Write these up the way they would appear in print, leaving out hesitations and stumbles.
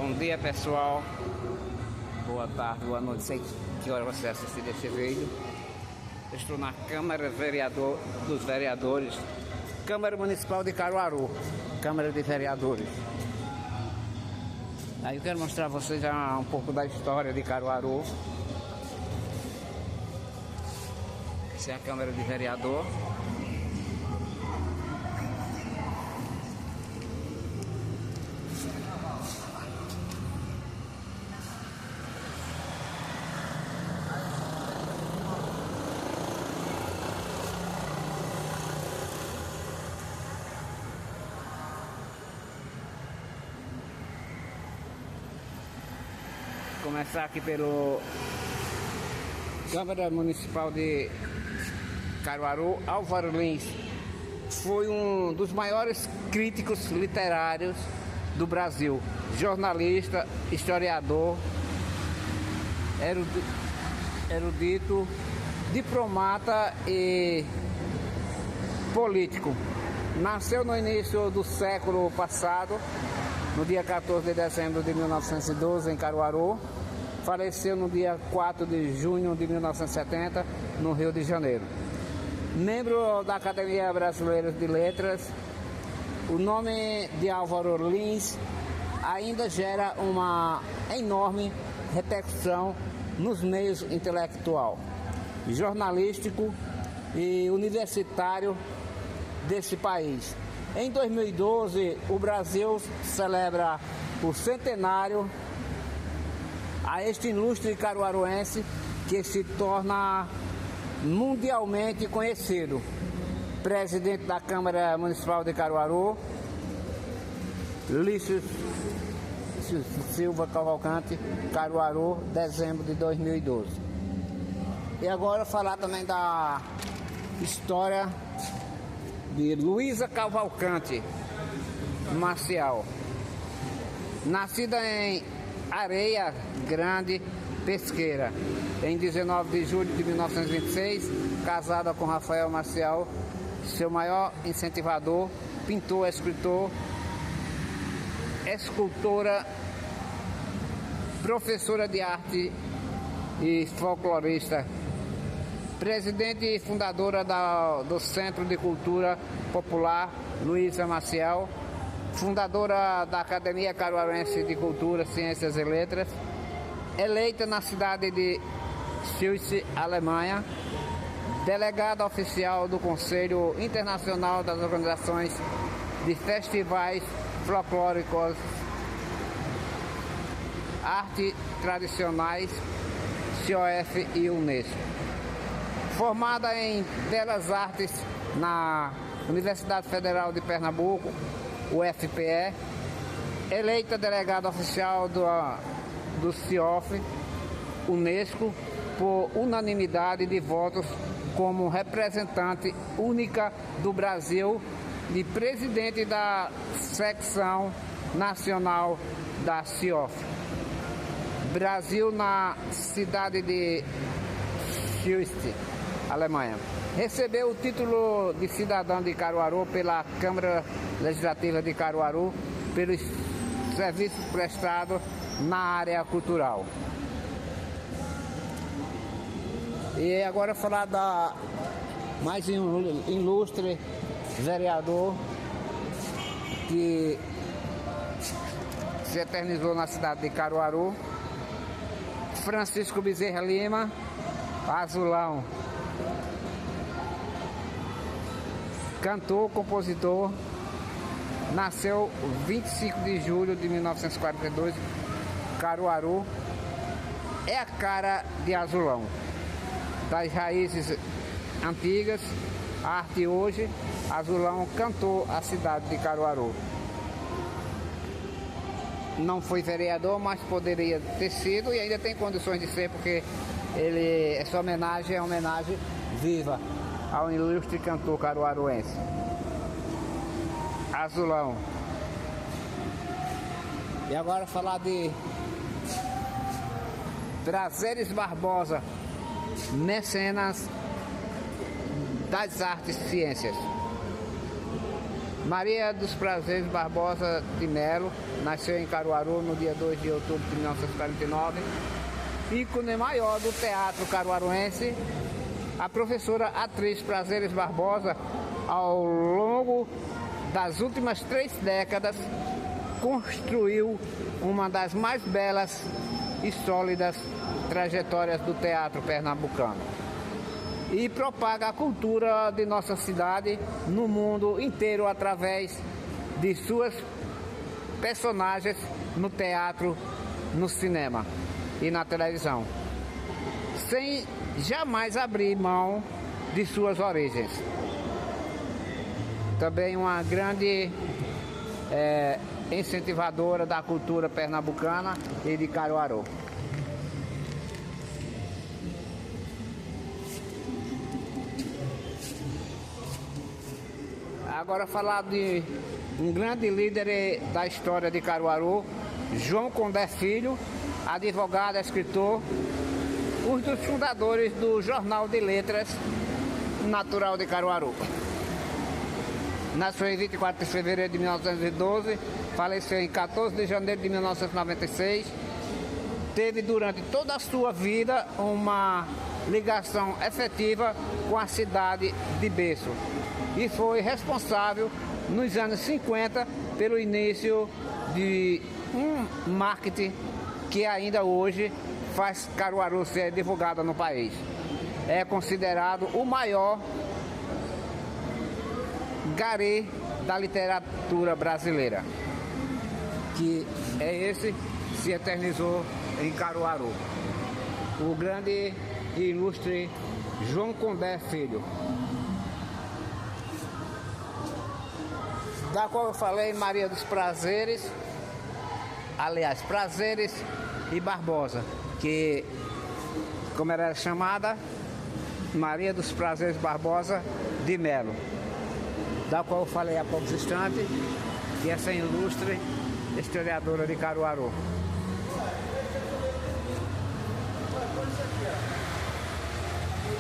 Bom dia, pessoal. Boa tarde, boa noite. Sei que hora você assistir esse vídeo. Estou na Câmara dos Vereadores, Câmara Municipal de Caruaru, Câmara de Vereadores. Aí eu quero mostrar a vocês já um pouco da história de Caruaru. Essa é a Câmara de Vereador. Começar aqui pelo Câmara Municipal de Caruaru. Álvaro Lins foi um dos maiores críticos literários do Brasil, jornalista, historiador, erudito, diplomata e político. Nasceu no início do século passado, no dia 14 de dezembro de 1912, em Caruaru. Faleceu no dia 4 de junho de 1970, no Rio de Janeiro. Membro da Academia Brasileira de Letras, o nome de Álvaro Lins ainda gera uma enorme repercussão nos meios intelectual, jornalístico e universitário desse país. Em 2012, o Brasil celebra o centenário a este ilustre caruaruense que se torna mundialmente conhecido. Presidente da Câmara Municipal de Caruaru, Lício Silva Cavalcante, Caruaru, dezembro de 2012. E agora falar também da história de Luísa Cavalcante Maciel. Nascida em Areia Grande, Pesqueira, em 19 de julho de 1926, casada com Rafael Maciel, seu maior incentivador, pintor, escritor, escultora, professora de arte e folclorista, presidente e fundadora do Centro de Cultura Popular Luísa Maciel, fundadora da Academia Caruaruense de Cultura, Ciências e Letras, eleita na cidade de Schwyz, Alemanha, delegada oficial do Conselho Internacional das Organizações de Festivais Folclóricos, Arte Tradicionais, COF e Unesco. Formada em Belas Artes na Universidade Federal de Pernambuco, UFPE, eleita delegada oficial do CIOF, Unesco, por unanimidade de votos como representante única do Brasil e presidente da secção nacional da CIOF Brasil na cidade de Schwyz, Alemanha. Recebeu o título de cidadão de Caruaru pela Câmara Legislativa de Caruaru pelos serviços prestados na área cultural. E agora falar da mais ilustre vereador que se eternizou na cidade de Caruaru, Francisco Bezerra Lima, Azulão. Cantor, compositor, nasceu 25 de julho de 1942, Caruaru. É a cara de Azulão, das raízes antigas, a arte hoje. Azulão cantou a cidade de Caruaru. Não foi vereador, mas poderia ter sido e ainda tem condições de ser, porque essa homenagem é uma homenagem viva ao ilustre cantor caruaruense Azulão. E agora falar de Prazeres Barbosa, mecenas das artes e ciências. Maria dos Prazeres Barbosa de Melo nasceu em Caruaru no dia 2 de outubro de 1949. Ícone maior do teatro caruaruense, a professora atriz Prazeres Barbosa, ao longo das últimas 3 décadas, construiu uma das mais belas e sólidas trajetórias do teatro pernambucano e propaga a cultura de nossa cidade no mundo inteiro através de suas personagens no teatro, no cinema e na televisão, sem jamais abrir mão de suas origens. Também uma grande incentivadora da cultura pernambucana e de Caruaru. Agora falar de um grande líder da história de Caruaru, João Condé Filho, advogado, escritor, um dos fundadores do Jornal de Letras, natural de Caruaru. Nasceu em 24 de fevereiro de 1912, faleceu em 14 de janeiro de 1996. Teve durante toda a sua vida uma ligação efetiva com a cidade de berço e foi responsável nos anos 50 pelo início de um marketing que ainda hoje faz Caruaru ser divulgada no país. É considerado o maior garê da literatura brasileira, que é esse, se eternizou em Caruaru. O grande e ilustre João Condé Filho, da qual eu falei, Maria dos Prazeres, aliás, Prazeres e Barbosa, que, como ela era chamada, Maria dos Prazeres Barbosa de Melo, da qual eu falei há poucos instantes, e essa ilustre historiadora de Caruaru.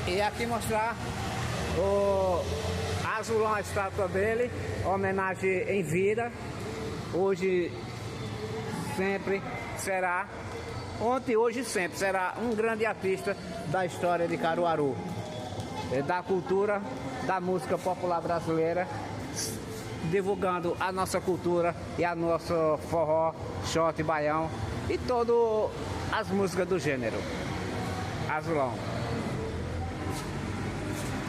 E aqui mostrar o azulão, a estátua dele, homenagem em vida. Hoje, sempre será, ontem, hoje, sempre será um grande artista da história de Caruaru, da cultura, da música popular brasileira, divulgando a nossa cultura e a nosso forró, shot, baião e todas as músicas do gênero. Azulão.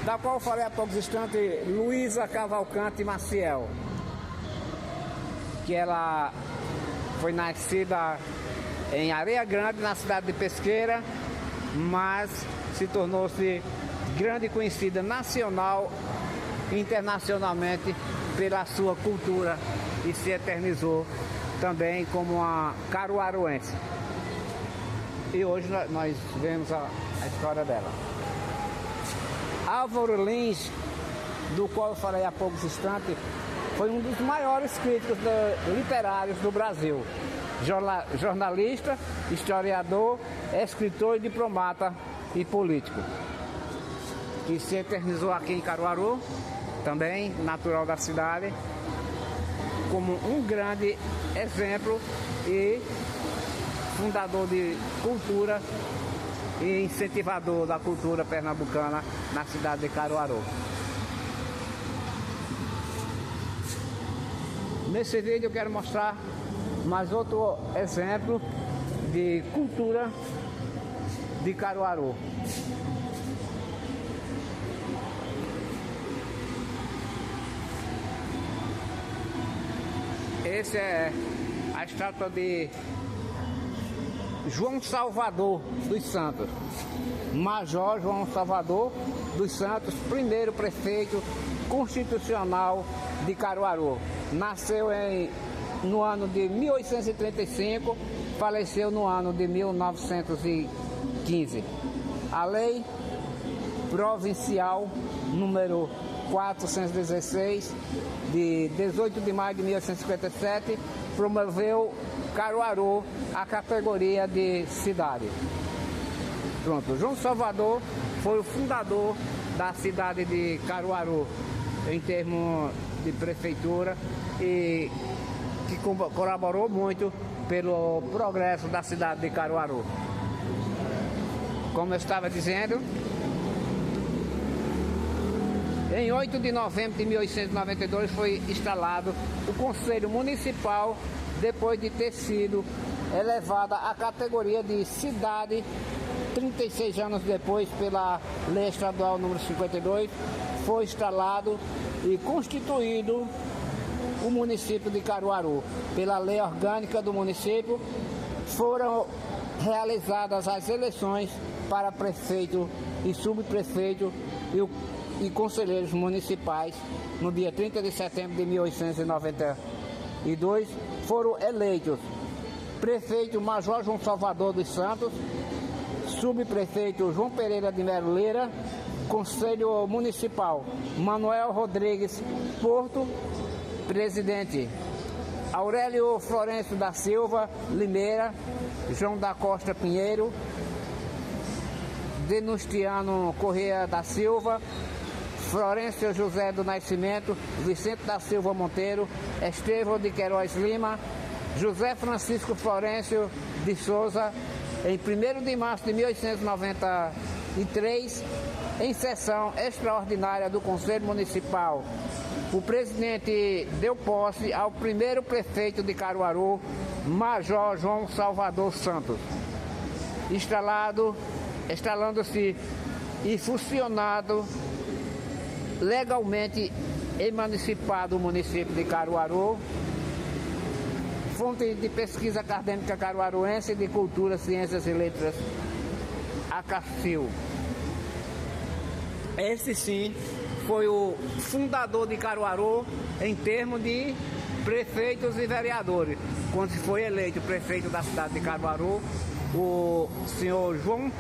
Da qual eu falei há poucos instantes, Luísa Cavalcante Maciel, que ela foi nascida em Areia Grande, na cidade de Pesqueira, mas se tornou-se grande e conhecida nacional e internacionalmente pela sua cultura e se eternizou também como uma caruaruense. E hoje nós vemos a história dela. Álvaro Lins, do qual eu falei há poucos instantes, foi um dos maiores críticos literários do Brasil. Jornalista, historiador, escritor e diplomata e político, que se eternizou aqui em Caruaru, também natural da cidade, como um grande exemplo e fundador de cultura e incentivador da cultura pernambucana na cidade de Caruaru. Nesse vídeo eu quero mostrar mais outro exemplo de cultura de Caruaru. Esse é a estátua de João Salvador dos Santos, Major João Salvador dos Santos, primeiro prefeito constitucional de Caruaru. Nasceu no ano de 1835, faleceu no ano de 1915. A lei provincial número 416, de 18 de maio de 1857, promoveu Caruaru a categoria de cidade. Pronto, João Salvador foi o fundador da cidade de Caruaru em termos de prefeitura e que colaborou muito pelo progresso da cidade de Caruaru. Como eu estava dizendo, em 8 de novembro de 1892 foi instalado o Conselho Municipal, depois de ter sido elevada à categoria de cidade 36 anos depois pela Lei Estadual número 52, foi instalado e constituído o município de Caruaru. Pela lei orgânica do município, foram realizadas as eleições para prefeito e subprefeito e conselheiros municipais. No dia 30 de setembro de 1892, foram eleitos prefeito Major João Salvador dos Santos, subprefeito João Pereira de Melo Lira, Conselho Municipal Manuel Rodrigues Porto, presidente Aurélio Florencio da Silva Limeira, João da Costa Pinheiro, Denustiano Correia da Silva, Florencio José do Nascimento, Vicente da Silva Monteiro, Estevão de Queiroz Lima, José Francisco Florencio de Souza, em 1º de março de 1893, em sessão extraordinária do Conselho Municipal, o presidente deu posse ao primeiro prefeito de Caruaru, Major João Salvador Santos, instalando-se e funcionado legalmente emancipado o município de Caruaru. Fonte de pesquisa acadêmica caruaruense de Cultura, Ciências e Letras, ACACIL. Esse sim foi o fundador de Caruaru em termos de prefeitos e vereadores. Quando foi eleito prefeito da cidade de Caruaru, o senhor João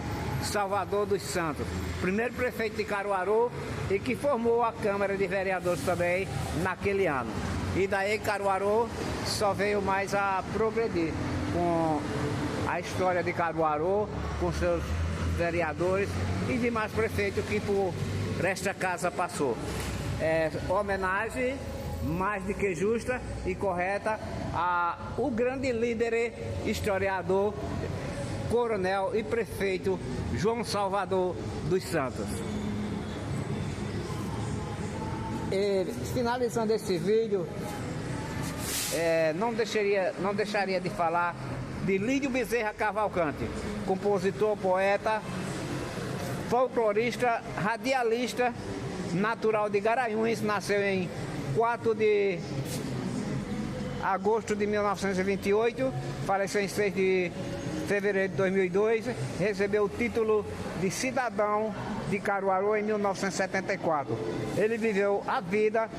Salvador dos Santos, primeiro prefeito de Caruaru, e que formou a Câmara de Vereadores também naquele ano. E daí Caruaru só veio mais a progredir com a história de Caruaru, com seus vereadores e demais prefeitos que por esta casa passou. Homenagem mais do que justa e correta ao grande líder, historiador, coronel e prefeito João Salvador dos Santos. E, finalizando esse vídeo, não deixaria de falar de Lídio Bezerra Cavalcante, compositor, poeta, folclorista, radialista, natural de Garanhuns, nasceu em 4 de agosto de 1928, faleceu em 6 de fevereiro de 2002, recebeu o título de cidadão de Caruaru em 1974. Ele viveu a vida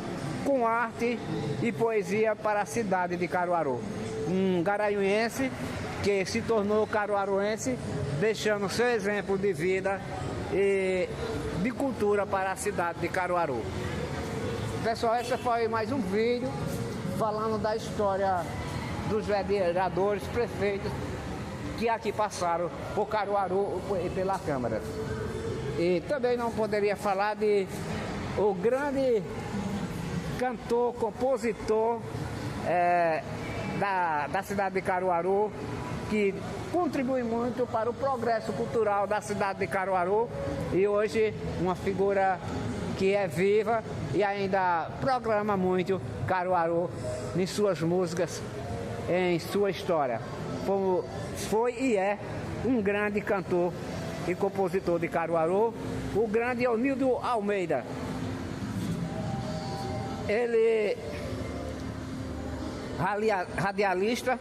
com arte e poesia para a cidade de Caruaru. Um garanhuense que se tornou caruaruense, deixando seu exemplo de vida e de cultura para a cidade de Caruaru. Pessoal, esse foi mais um vídeo falando da história dos vereadores, prefeitos que aqui passaram por Caruaru e pela Câmara. E também não poderia falar de o grande cantor, compositor da cidade de Caruaru, que contribui muito para o progresso cultural da cidade de Caruaru, e hoje uma figura que é viva e ainda programa muito Caruaru em suas músicas, em sua história. Foi e é um grande cantor e compositor de Caruaru, o grande Eunildo Almeida. Ele radialista,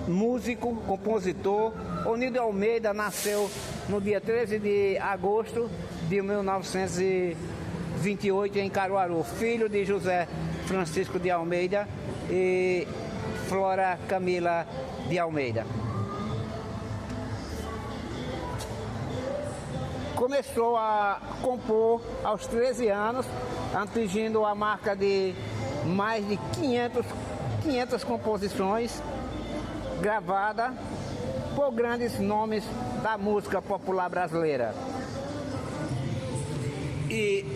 músico, compositor. Eunildo Almeida nasceu no dia 13 de agosto de 1928 em Caruaru, filho de José Francisco de Almeida e Flora Camila de Almeida. Começou a compor aos 13 anos, atingindo a marca de mais de 500 composições gravadas por grandes nomes da música popular brasileira. E